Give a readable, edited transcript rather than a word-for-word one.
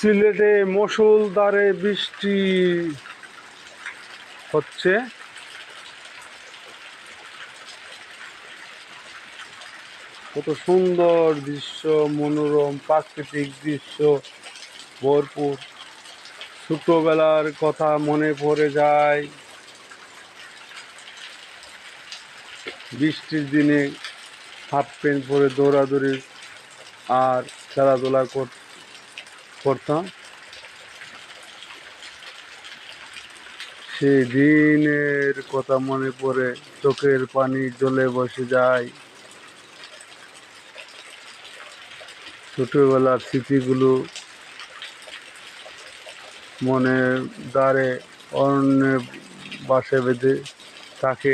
সিলেটে মুষলধারে বৃষ্টি হচ্ছে। কত সুন্দর দৃশ্য, মনোরম প্রাকৃতিক দৃশ্য ভরপুর। ছোটবেলার কথা মনে পড়ে যায়। বৃষ্টির দিনে হাফ প্যান্ট পরে দৌড়াদৌড়ি আর খেলাধুলা করতাম। সেই দিনের কথা মনে পড়ে চোখের পানি জ্বলে বসে যায়। ছোটবেলার স্মৃতিগুলো মনে দ্বারে অরণ্যে বাসা বেঁধে থাকে।